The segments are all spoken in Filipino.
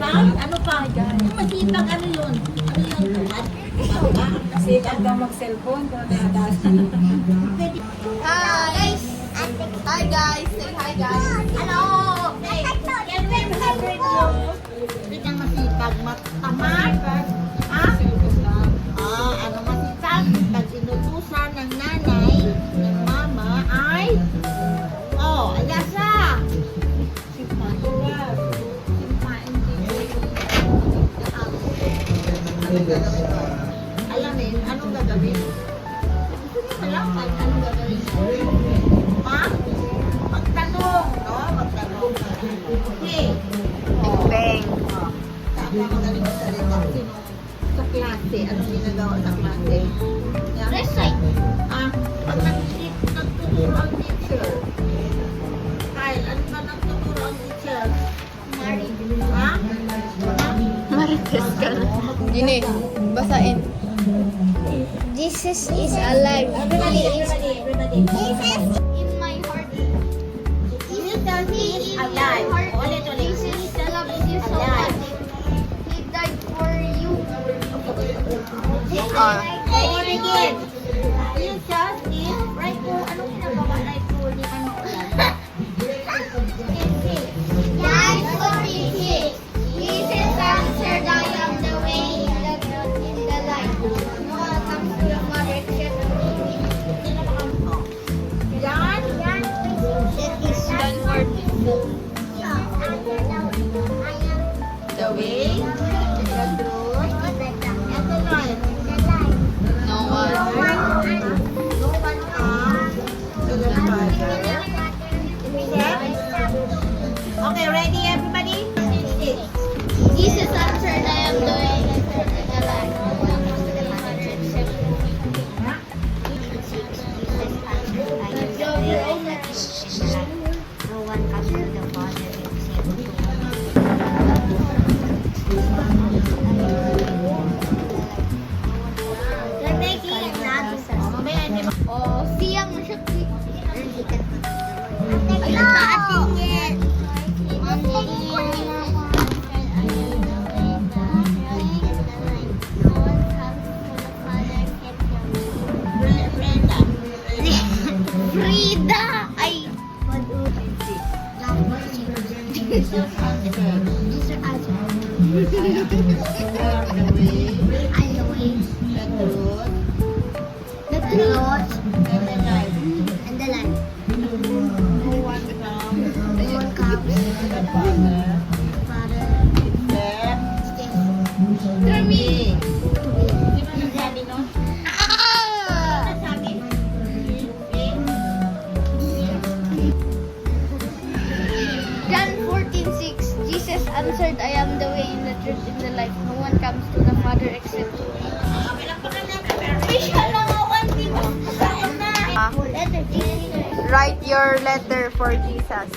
Ano pa? Yung masipag, ano yun? Ano yun? Masipag daw mag-cellphone. Hi guys! Hi guys! Say hi guys! Hello! Hey, can we celebrate you? Wait ang masipag, matamad. Ha? Ano masipag? Pag inutusan ng nanay, ng mama, ay... Alasa! Alamin, anong gagawin? Gusto niyo malaman, anong gagawin? Ha? Magtanong, no? Magtanong. Okay. Bang! Tama, magaling magsalita. Sino sa klase? Anong ginagawa sa klase? Recite. Pag nagtuturo ang teacher. Kyle, ano ba nagtuturo ang teacher? Mari. Ha? Marites ka na. Gini, basain. Jesus is alive. Everybody, He is everybody. in my heart. Jesus is alive. Ulit, ulit. Jesus loves you so Alive. much. He died for you. Very good. Jesus is right po. Anong ginagawa right po? Hindi ka maulan. John 46. Jesus answered, I am the way, the truth, and the life. No one comes to the Father except through me. Yan. That is John 46. The way, the truth, and the life. No one. No one comes to the Father. Okay, ready everybody? Jesus answered, I am the way, the truth, and the life. No one comes to the Father except through me. No one comes to the Father except through me. You're making it Mamaya, hindi ma- Oh, siyang masyaki. Ayun na, atingin. Brenda. Frida! Ay! Jesus answered. Mr. Azar. The way, I know it. the truth, The truth and the life. and the life. No one comes No one comes to the Father Father except through me. Di ba nagsabi nun? Ah! Nagsabi? John 14:6. Jesus answered, I am the way and the truth and the life. No one comes to the Father except through me. Special lang ako, di ba? Saan na? Letter T. Write your letter for Jesus.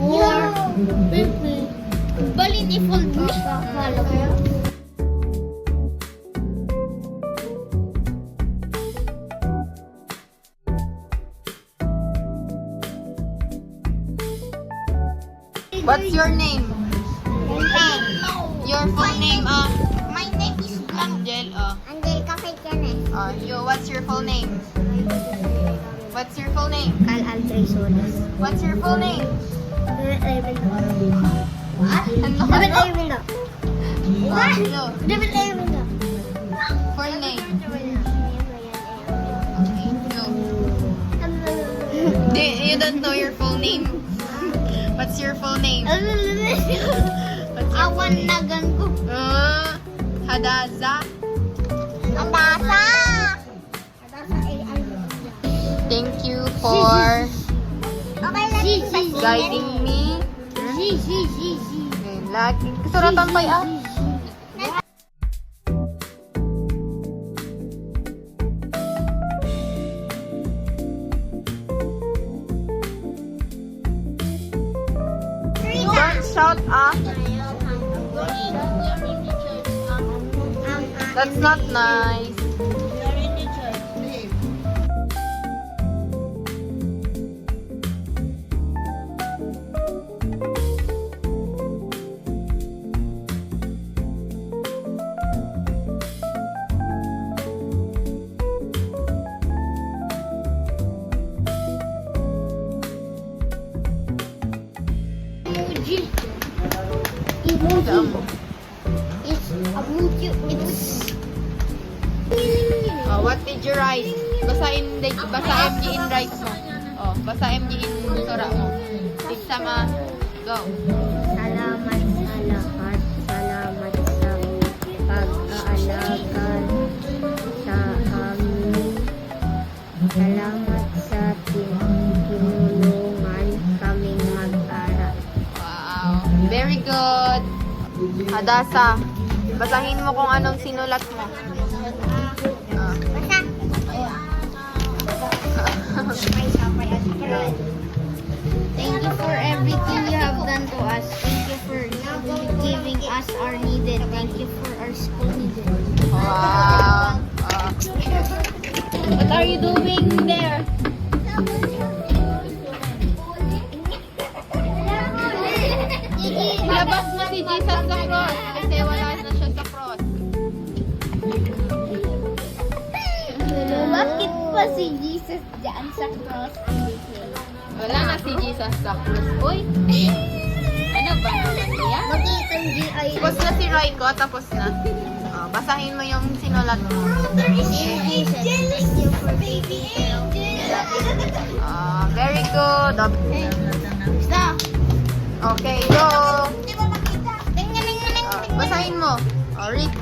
War. Balin i-fold mo. Follow kayo. What's your name? Your full name, My name is Angel, Angelica Faityanes. what's your full name? What's your full name? Cal Andre Solas. What's your full name? David What? David Ayundo. What? No. David Ayundo. Full name. Okay, no. You don't know your full name? What's your full name? What's your Awan na gan ko. Hadaza. Atasa. Thank you for Okay lang. guiding me. G. Lagi. Kasuratan pa yan. Don't shout That's not nice. You're in the church. Leave. emoji. Emoji. It's emoji. It's. Oh, what did you write? Basa MG in write mo. Oh, basa MG in sura mo. Sama. Go. Salamat sa lahat. Salamat sa pag-aalaga sa amin. Salamat sa tinulungan kaming mag-aral. Wow. Very good. Hadasa. Basahin mo kung anong sinulat mo. Ah. Thank you for everything you have done to us. Thank you for giving us our needed. Thank you for our school needed. Wow. What are you doing there? Labas mo si Jesus sa cross kasi wala na siya sa cross. Bakit pa si Jesus dyan sa cross? Wala na si Jesus sa cross. Uy! Ano ba naman yan? Makita ang GI. Tapos na si Royco, tapos na. Oh, basahin mo yung sinulat mo. Dear Jesus, thank you for taking care of me. Very good. Stop! Okay, go! Di ba makita? Basahin mo. Oh, read.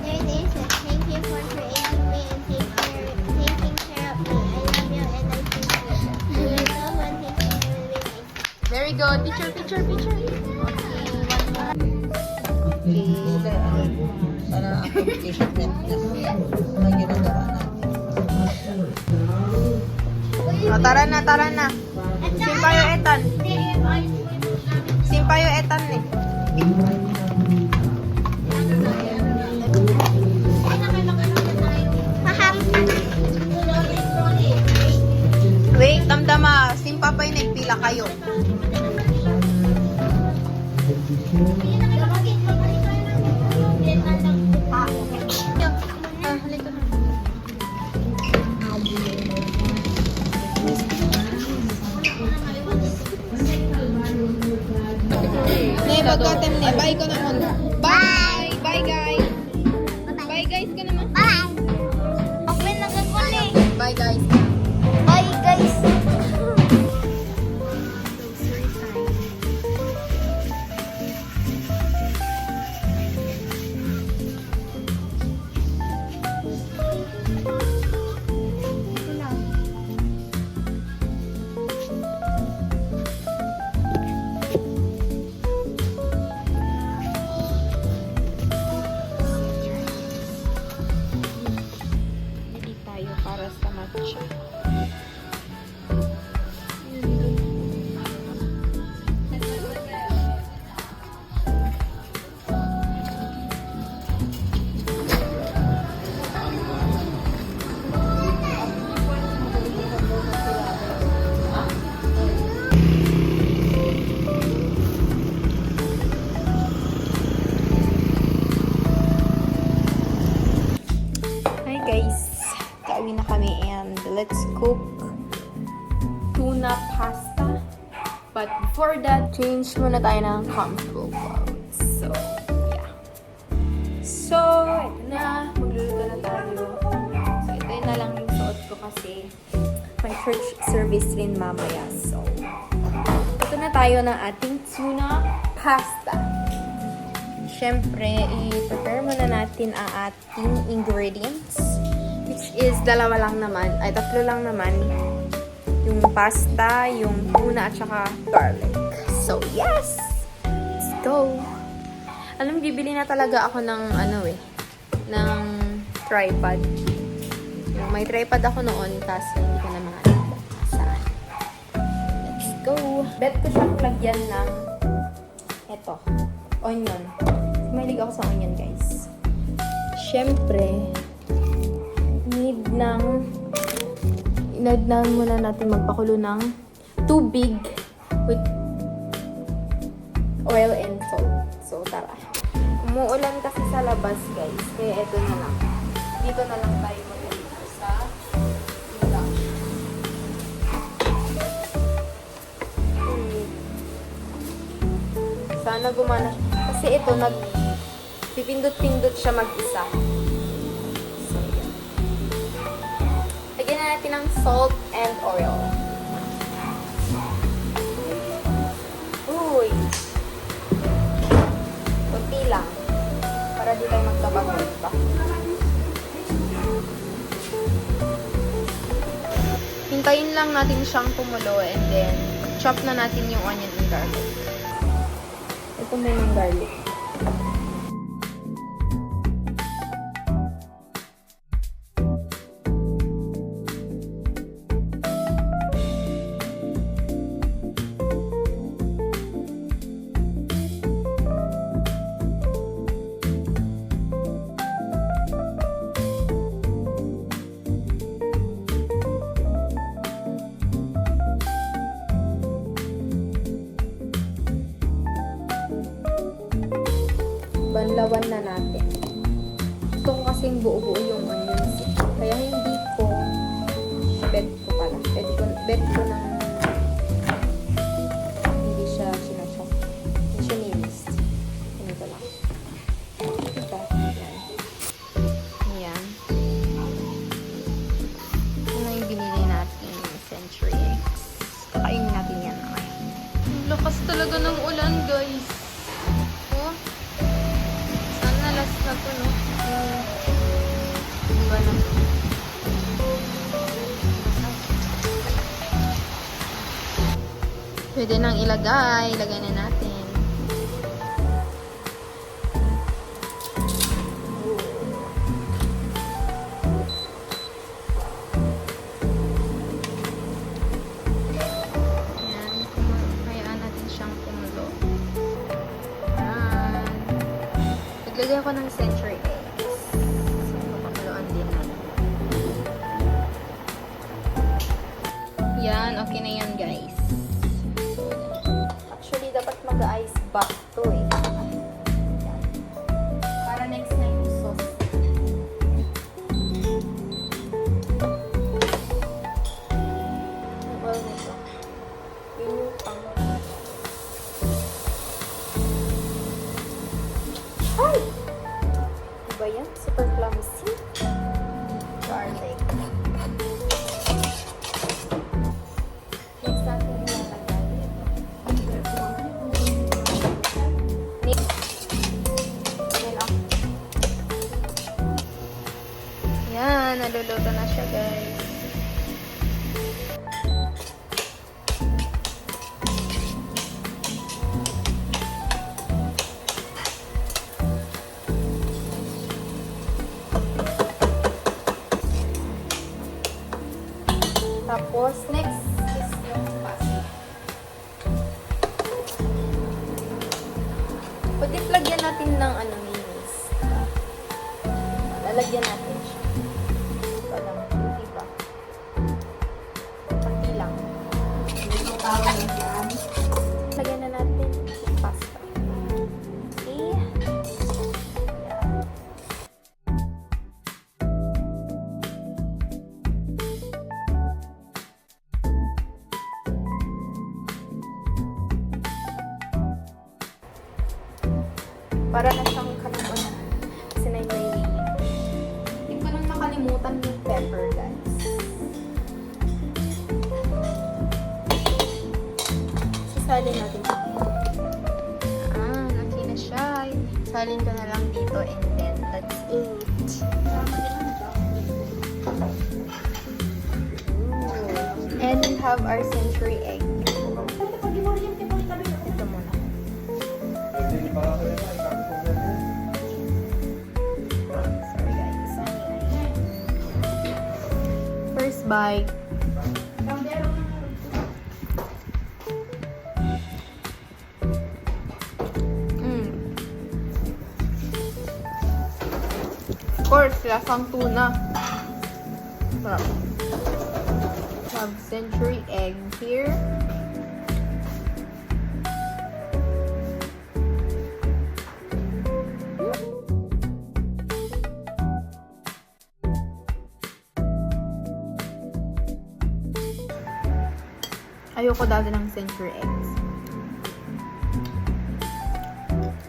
Dear Jesus, thank you for creating me and taking care of me. I love you and I thank you. You are so one thing I will be nice. Very good. Picture. Para accomplishment na ginagawa natin. Tara na. Simpayo etan. Simpayo etan eh. Wait, damdama. Simpa pa yung nagpila kayo. Ne, pagkatem ne. Bye ko naman. Bye! Bye guys! Bye guys ka naman. Bye! Open na gagawin. Bye guys. Bye guys! Hindi tayo para sa matcha. Hi guys, kauwi na kami and let's cook tuna pasta. But before that, change muna tayo ng comfortable clothes. So, yeah. So, ito na. Magluluto na tayo. So, ito na lang yung suot ko kasi may church service rin mamaya. So, ito na tayo ng ating tuna pasta. Siyempre, i-prepare muna natin ang ating ingredients, which is tatlo lang naman. Yung pasta, yung tuna, at saka garlic. So, yes! Let's go! Alam, bibili na talaga ako ng, ng tripod. May tripod ako noon, tas hindi ko na mga saan. Let's go! Bet ko siyang lagyan ng eto, onion. Mahilig ako sa onion, guys. Siyempre, need muna natin magpakulo ng tubig with oil and salt. So, tara. Umuulan kasi sa labas, guys. Kaya ito na lang. Dito na lang tayo magluluto sa induction. Sana gumana. Kasi ito, pipindot-pindot siya mag-isa. So, yun. Lagyan na natin ng salt and oil. Uy! Kunti lang. Para di tayo magkabagod pa. Hintayin lang natin siyang kumulo and then chop na natin yung onion and garlic. Ito may ng garlic. Banlawan na natin. Gusto ko kasing buo-buo yung onions. Kaya hindi ko bet ko ng hindi siya sinashop. Hindi siya nilist. Ganito lang. Ito. Yan. Ano yung binili natin? Century eggs. Kakainin natin yan mamaya. Ang lakas talaga ng ulan, guys. Oh. Last na to, no? Iba na to. Pwede nang ilagay. Ilagay na natin. Ayan. Hayaan natin siyang kumulo. Naglagay ako ng century eggs. So, papakuloan din natin. Yan, okay na yan, guys. So, actually, dapat mag-ice back to eh. Yan. Para next na yung sauce. Well, nito. Yun yung pang... Ay! Diba yan? Super clumsy. Garlic. Next natin ilalagay ito. Yan, naluluto na siya, guys. Tapos, next is yung pasta. Pwede lagyan natin ng mayonnaise. Lalagyan natin siya. Parang, hindi ba? Pati lang. Lagyan na natin yung pasta. Okay. Para na siyang kalimutan. Kasi na yung hindi ko nang nakalimutan yung pepper, guys. Sasalin natin siya. Okay na siya. Salin ko na lang dito and then let's eat. And we have our century egg. Ito muna. Sorry guys. First bite. Of course, lasang tuna. Sarap. Have century egg here. Ayoko dati ng century eggs.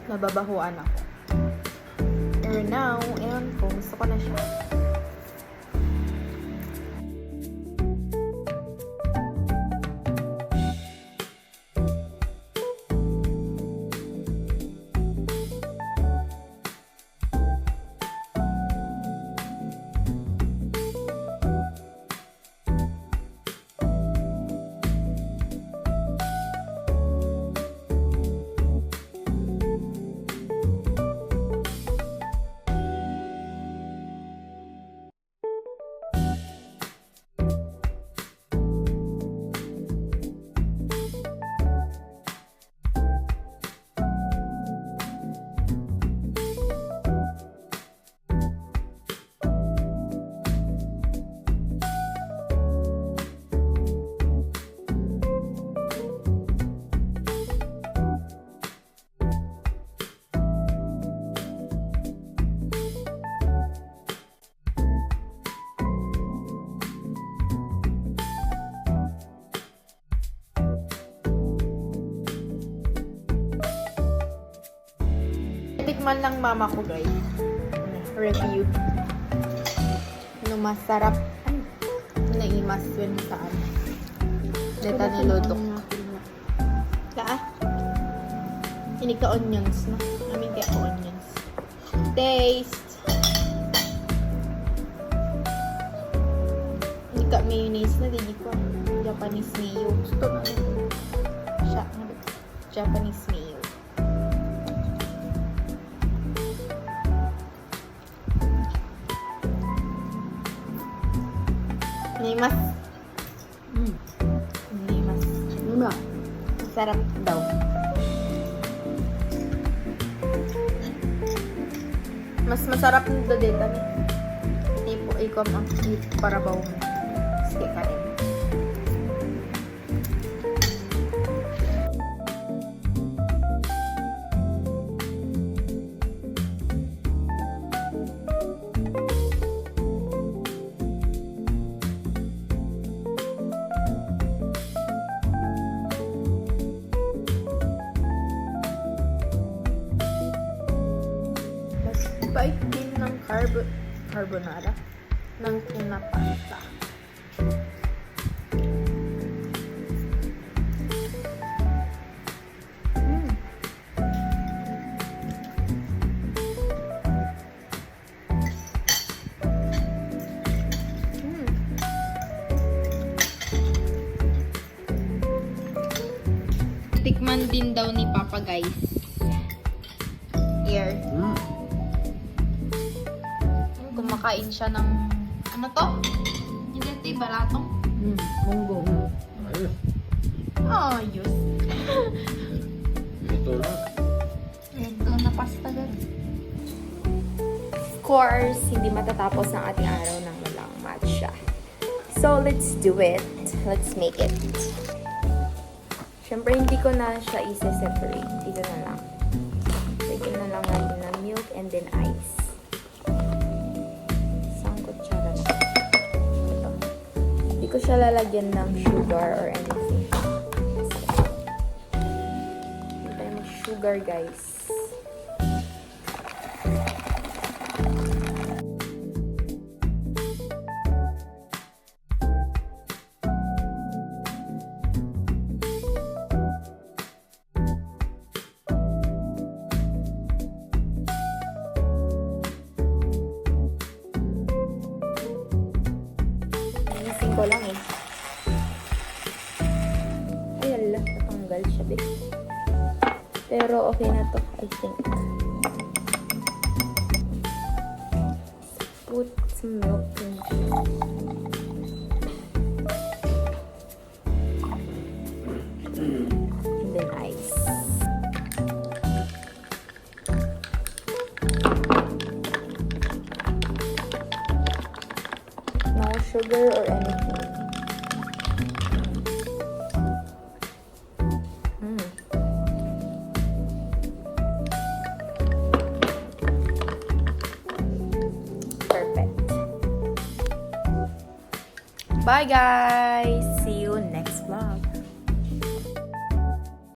nababahuan ako. Pero now, ewan ko, gusto ko na siya. Tikman lang mama ko, guys. Review. Ano masarap. Naimas yun saan. Dito nilodok. Kaa? Hindi ka onions, no? Namin kaya onions. Taste! Hindi ka mayonnaise na, hindi ko. Japanese mayo. Gusto na siya. Japanese mayo. Nimas. Nimas. Ano? Sarap daw. Mas masarap nito dito. Tipo, ikaw ang para baw mo. Sige ka rin. Bait din ng carbonara ng tuna pasta. Tikman din daw ni Papa, guys. Here. Kumakain siya ng ano to? Hindi ito, balatong. Munggo. Ayos. Ayos. Ito lang. Ito na pasta, guys. Of course, hindi matatapos ang ating araw ng walang matcha. So, let's do it. Let's make it. Siyempre, hindi ko na siya isa-separate. Dito na lang. Lagyan na lang natin ng milk and then ice. Isang kutsara na. Ito. Hindi ko siya lalagyan ng sugar or anything. Hindi tayo mag-sugar, guys. Ko lang eh. Ay, ala. Natanggal siya, babe. Pero okay na to, I think. Put some milk in here. And then ice. No sugar or anything. Perfect. Bye guys! See you